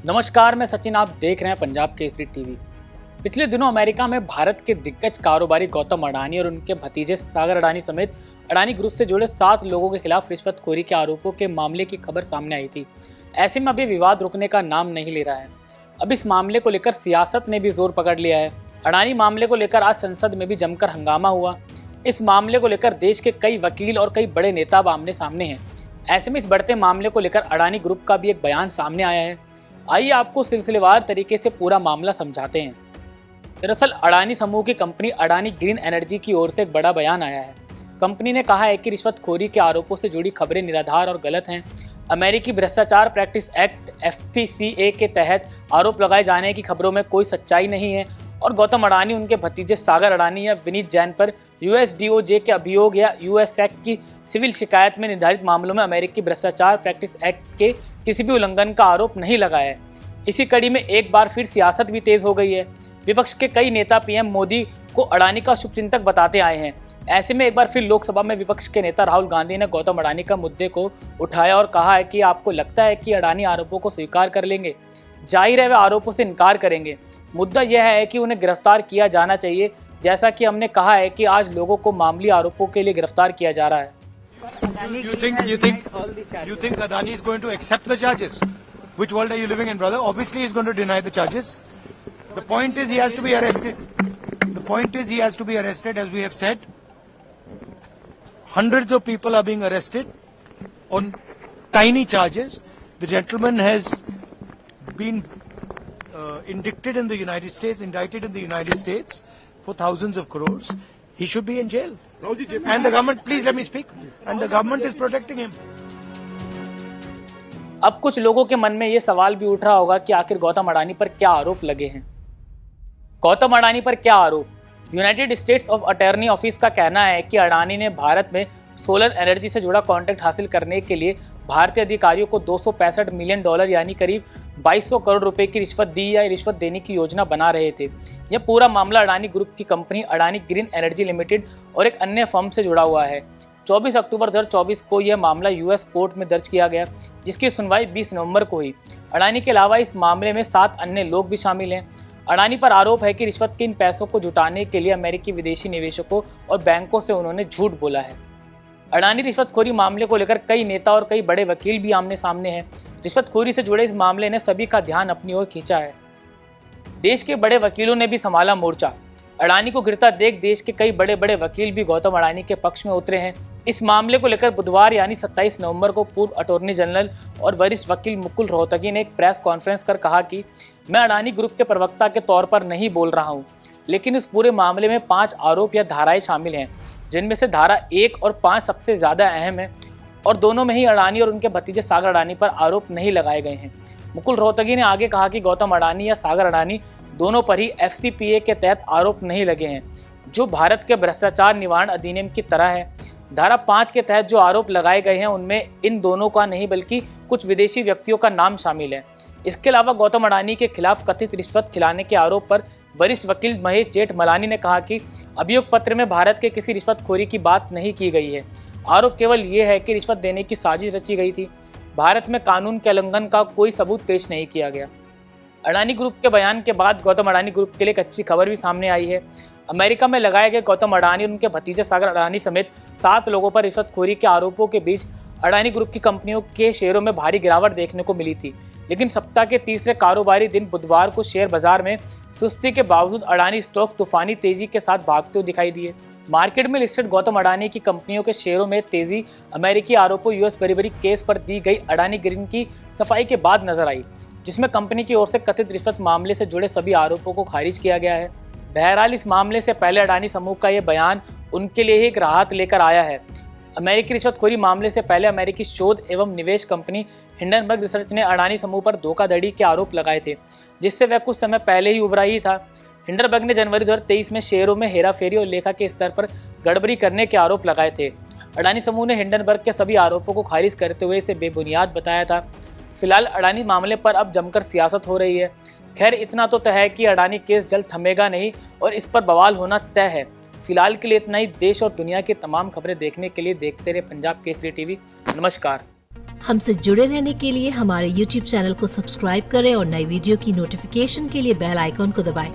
नमस्कार, मैं सचिन। आप देख रहे हैं पंजाब केसरी टीवी। पिछले दिनों अमेरिका में भारत के दिग्गज कारोबारी गौतम अडानी और उनके भतीजे सागर अडानी समेत अडानी ग्रुप से जुड़े 7 लोगों के खिलाफ रिश्वतखोरी के आरोपों के मामले की खबर सामने आई थी। ऐसे में अभी विवाद रुकने का नाम नहीं ले रहा है। अब इस मामले को लेकर सियासत ने भी जोर पकड़ लिया है। अडानी मामले को लेकर आज संसद में भी जमकर हंगामा हुआ। इस मामले को लेकर देश के कई वकील और कई बड़े नेता आमने सामने हैं। ऐसे में इस बढ़ते मामले को लेकर अडानी ग्रुप का भी एक बयान सामने आया है। आइए आपको सिलसिलेवार तरीके से पूरा मामला समझाते हैं। दरअसल अडानी समूह की कंपनी अडानी ग्रीन एनर्जी की ओर से एक बड़ा बयान आया है। कंपनी ने कहा है कि रिश्वतखोरी के आरोपों से जुड़ी खबरें निराधार और गलत हैं। अमेरिकी भ्रष्टाचार प्रैक्टिस एक्ट FPCA के तहत आरोप लगाए जाने की खबरों में कोई सच्चाई नहीं है और गौतम अडानी, उनके भतीजे सागर अडानी या विनीत जैन पर US DOJ के अभियोग या US एक्ट की सिविल शिकायत में निर्धारित मामलों में अमेरिकी भ्रष्टाचार प्रैक्टिस एक्ट के किसी भी उल्लंघन का आरोप नहीं लगा है। इसी कड़ी में एक बार फिर सियासत भी तेज हो गई है। विपक्ष के कई नेता PM मोदी को अडानी का शुभचिंतक बताते आए हैं। ऐसे में एक बार फिर लोकसभा में विपक्ष के नेता राहुल गांधी ने गौतम अडानी का मुद्दे को उठाया और कहा है कि आपको लगता है कि अडानी आरोपों को स्वीकार कर लेंगे? जाहिर है वे आरोपों से इनकार करेंगे। मुद्दा यह है कि उन्हें गिरफ्तार किया जाना चाहिए, जैसा कि हमने कहा है कि आज लोगों को मामूली आरोपों के लिए गिरफ्तार किया जा रहा है। You think Adani is going to accept the charges? Which world are you living in, brother? Obviously, he's going to deny the charges. The point is, he has to be arrested. The point is, he has to be arrested, as we have said. Hundreds of people are being arrested on tiny charges. The gentleman has been indicted in the United States for thousands of crores. He should be in jail. And the government, please let me speak. And the government is protecting him. अब कुछ लोगों के मन में ये सवाल भी उठ रहा होगा कि आखिर गौतम अडानी पर क्या आरोप लगे हैं। गौतम अडानी पर क्या आरोप? United states of attorney office का कहना है कि अडानी ने भारत में सोलर एनर्जी से जुड़ा कॉन्ट्रैक्ट हासिल करने के लिए भारतीय अधिकारियों को $265 मिलियन यानी करीब 2200 करोड़ रुपए की रिश्वत दी या रिश्वत देने की योजना बना रहे थे। यह पूरा मामला अडानी ग्रुप की company Adani green energy limited और एक अन्य फर्म से जुड़ा हुआ है। 24 अक्टूबर 2024 को यह मामला US कोर्ट में दर्ज किया गया, जिसकी सुनवाई 20 नवंबर को हुई। अडानी के अलावा इस मामले में 7 अन्य लोग भी शामिल हैं। अडानी पर आरोप है कि रिश्वत के इन पैसों को जुटाने के लिए अमेरिकी विदेशी निवेशकों और बैंकों से उन्होंने झूठ बोला है। अडानी रिश्वतखोरी मामले को लेकर कई नेता और कई बड़े वकील भी आमने सामने हैं। रिश्वतखोरी से जुड़े इस मामले ने सभी का ध्यान अपनी ओर खींचा है। देश के बड़े वकीलों ने भी संभाला मोर्चा। अडानी को गिरता देख देश के कई बड़े बड़े वकील भी गौतम अडानी के पक्ष में उतरे हैं। इस मामले को लेकर बुधवार यानी 27 नवंबर को पूर्व अटॉर्नी जनरल और वरिष्ठ वकील मुकुल रोहतगी ने एक प्रेस कॉन्फ्रेंस कर कहा कि मैं अडानी ग्रुप के प्रवक्ता के तौर पर नहीं बोल रहा हूं, लेकिन इस पूरे मामले में 5 आरोप या धाराएं शामिल हैं, जिनमें से धारा 1 और 5 सबसे ज़्यादा अहम है और दोनों में ही अडानी और उनके भतीजे सागर अडानी पर आरोप नहीं लगाए गए हैं। मुकुल रोहतगी ने आगे कहा कि गौतम अडानी या सागर अडानी दोनों पर ही FCPA के तहत आरोप नहीं लगे हैं, जो भारत के भ्रष्टाचार निवारण अधिनियम की तरह है। धारा 5 के तहत जो आरोप लगाए गए हैं उनमें इन दोनों का नहीं बल्कि कुछ विदेशी व्यक्तियों का नाम शामिल है। इसके अलावा गौतम अडानी के खिलाफ कथित रिश्वत खिलाने के आरोप पर वरिष्ठ वकील महेश जेठमलानी ने कहा कि अभियोग पत्र में भारत के किसी रिश्वतखोरी की बात नहीं की गई है। आरोप केवल ये है कि रिश्वत देने की साजिश रची गई थी। भारत में कानून के उल्लंघन का कोई सबूत पेश नहीं किया गया। अडानी ग्रुप के बयान के बाद गौतम अडानी ग्रुप के लिए एक अच्छी खबर भी सामने आई है। अमेरिका में लगाए गए गौतम अडानी और उनके भतीजे सागर अडानी समेत 7 लोगों पर रिश्वतखोरी के आरोपों के बीच अडानी ग्रुप की कंपनियों के शेयरों में भारी गिरावट देखने को मिली थी। लेकिन सप्ताह के तीसरे कारोबारी दिन बुधवार को शेयर बाजार में सुस्ती के बावजूद अडानी स्टॉक तूफानी तेजी के साथ भागते हुए दिखाई दिए। मार्केट में लिस्टेड गौतम अडानी की कंपनियों के शेयरों में तेजी अमेरिकी आरोपों US बरीबरी केस पर दी गई अडानी ग्रीन की सफाई के बाद नजर आई, जिसमें कंपनी की ओर से कथित रिश्वत मामले से जुड़े सभी आरोपों को खारिज किया गया है। बहरहाल इस मामले से पहले अडानी समूह का यह बयान उनके लिए ही एक राहत लेकर आया है। अमेरिकी रिश्वतखोरी मामले से पहले अमेरिकी शोध एवं निवेश कंपनी हिंडनबर्ग रिसर्च ने अडानी समूह पर धोखाधड़ी के आरोप लगाए थे, जिससे वह कुछ समय पहले ही उभरा ही था। हिंडनबर्ग ने जनवरी 2023 में शेयरों में हेराफेरी और लेखा के स्तर पर गड़बड़ी करने के आरोप लगाए थे। अडानी समूह ने हिंडनबर्ग के सभी आरोपों को खारिज करते हुए इसे बेबुनियाद बताया था। फिलहाल अडानी मामले पर अब जमकर सियासत हो रही है। खैर, इतना तो तय है कि अडानी केस जल्द थमेगा नहीं और इस पर बवाल होना तय है। फिलहाल के लिए इतना ही। देश और दुनिया की तमाम खबरें देखने के लिए देखते रहे पंजाब केसरी टीवी। नमस्कार। हमसे जुड़े रहने के लिए हमारे YouTube चैनल को सब्सक्राइब करें और नई वीडियो की नोटिफिकेशन के लिए बेल आइकॉन को दबाएं।